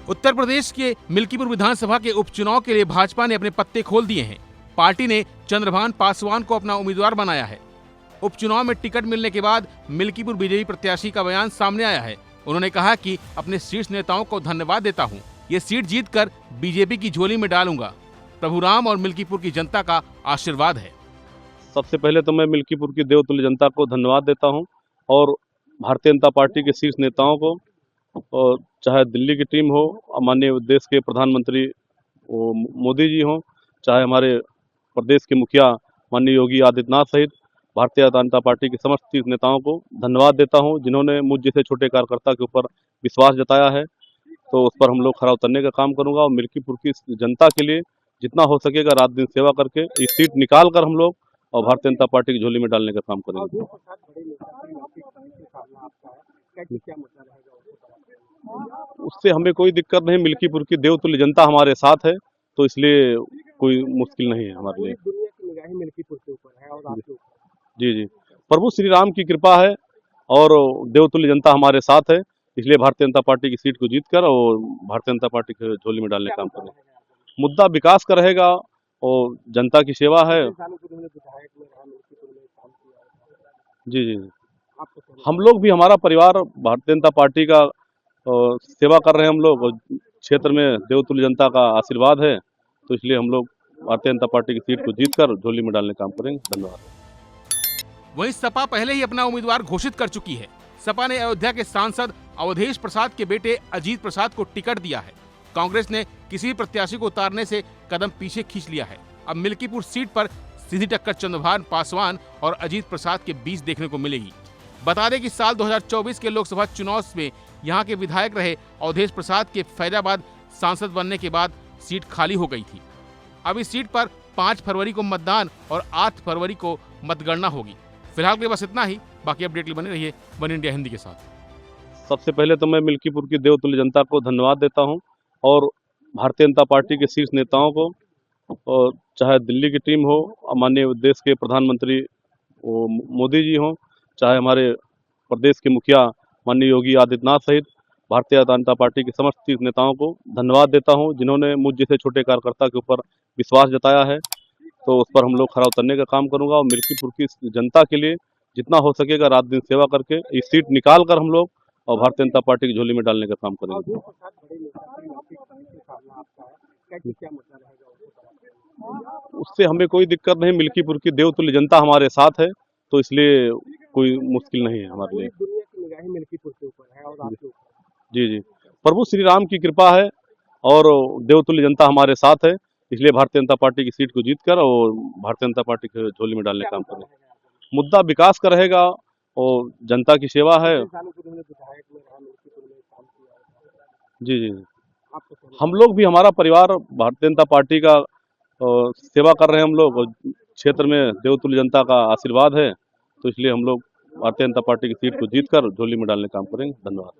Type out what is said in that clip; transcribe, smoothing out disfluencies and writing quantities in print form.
उत्तर प्रदेश के मिल्कीपुर विधानसभा के उपचुनाव के लिए भाजपा ने अपने पत्ते खोल दिए हैं। पार्टी ने चंद्रभान पासवान को अपना उम्मीदवार बनाया है। उपचुनाव में टिकट मिलने के बाद मिल्कीपुर बीजेपी प्रत्याशी का बयान सामने आया है। उन्होंने कहा कि अपने शीर्ष नेताओं को धन्यवाद देता हूं। ये सीट जीतकर बीजेपी की झोली में डालूंगा। प्रभुराम और मिल्कीपुर की जनता का आशीर्वाद है। सबसे पहले तो मैं मिल्कीपुर की देवतुल्य जनता को धन्यवाद देता हूं और भारतीय जनता पार्टी के शीर्ष नेताओं को, और चाहे दिल्ली की टीम हो, माननीय देश के प्रधानमंत्री मोदी जी हों, चाहे हमारे प्रदेश के मुखिया माननीय योगी आदित्यनाथ सहित भारतीय जनता पार्टी के समस्त शीर्ष नेताओं को धन्यवाद देता हूं, जिन्होंने मुझ जैसे छोटे कार्यकर्ता के ऊपर विश्वास जताया है। तो उस पर हम लोग खरा उतरने का काम करूंगा और मिल्कीपुर की जनता के लिए जितना हो सकेगा रात दिन सेवा करके इस सीट निकाल कर हम लोग और भारतीय जनता पार्टी की झोली में डालने का काम करेंगे। उससे हमें कोई दिक्कत नहीं, मिल्कीपुर की देवतुल्य जनता हमारे साथ है, तो इसलिए कोई मुश्किल नहीं है हमारे लिए। मिल्कीपुर के ऊपर है और आपके ऊपर। जी जी, प्रभु श्री राम की कृपा है और देवतुल्य जनता हमारे साथ है, इसलिए भारतीय जनता पार्टी की सीट को जीतकर और भारतीय जनता पार्टी की झोली में डालने का काम करेंगे। मुद्दा विकास का रहेगा और जनता की सेवा है। जी जी, हम लोग भी, हमारा परिवार भारतीय जनता पार्टी का सेवा कर रहे हैं हम लोग, और क्षेत्र में देवतुल्य जनता का आशीर्वाद है, तो इसलिए हम लोग भारतीय जनता पार्टी की सीट को जीतकर झोली में डालने का काम करेंगे। धन्यवाद। वहीं सपा पहले ही अपना उम्मीदवार घोषित कर चुकी है। सपा ने अयोध्या के सांसद अवधेश प्रसाद के बेटे अजीत प्रसाद को टिकट दिया है। कांग्रेस ने किसी भी प्रत्याशी को उतारने से कदम पीछे खींच लिया है। अब मिल्कीपुर सीट पर सीधी टक्कर चंद्रभान पासवान और अजीत प्रसाद के बीच देखने को मिलेगी। बता दें कि साल 2024 के लोकसभा चुनाव में यहां के विधायक रहे अवधेश प्रसाद के फैजाबाद सांसद बनने के बाद सीट खाली हो गई थी। अब इस सीट पर 5 फरवरी को मतदान और 8 फरवरी को मतगणना होगी। फिलहाल के लिए बस इतना ही। बाकी अपडेट के लिए बने रहिए वन इंडिया हिंदी के साथ। सबसे पहले तो मैं मिल्कीपुर की देवतुल्य जनता को धन्यवाद देता हूं और भारतीय जनता पार्टी के शीर्ष नेताओं को, और चाहे दिल्ली की टीम हो, माननीय देश के प्रधानमंत्री मोदी जी हों, चाहे हमारे प्रदेश के मुखिया माननीय योगी आदित्यनाथ सहित भारतीय जनता पार्टी के समस्त शीर्ष नेताओं को धन्यवाद देता हूं, जिन्होंने मुझ जैसे छोटे कार्यकर्ता के ऊपर विश्वास जताया है। तो उस पर हम लोग खरा उतरने का काम करूंगा और मिल्कीपुर की जनता के लिए जितना हो सकेगा रात दिन सेवा करके इस सीट निकाल कर हम लोग और भारतीय जनता पार्टी की झोली में डालने का काम करेंगे। उससे हमें कोई दिक्कत नहीं, मिल्कीपुर की देवतुल्य जनता हमारे साथ है, तो इसलिए कोई मुश्किल नहीं है हमारे लिए। मिल्कीपुर के ऊपर है और आपके ऊपर। जी जी, प्रभु श्री राम की कृपा है और देवतुल्य जनता हमारे साथ है, इसलिए भारतीय जनता पार्टी की सीट को जीतकर और भारतीय जनता पार्टी की झोली में डालने का काम करेंगे। मुद्दा विकास का रहेगा और जनता की सेवा है। जी जी, हम लोग भी, हमारा परिवार भारतीय जनता पार्टी का सेवा कर रहे हैं हम लोग, और क्षेत्र में देवतुल्य जनता का आशीर्वाद है, तो इसलिए हम लोग भारतीय जनता पार्टी की सीट को जीतकर झोली में डालने का काम करेंगे। धन्यवाद।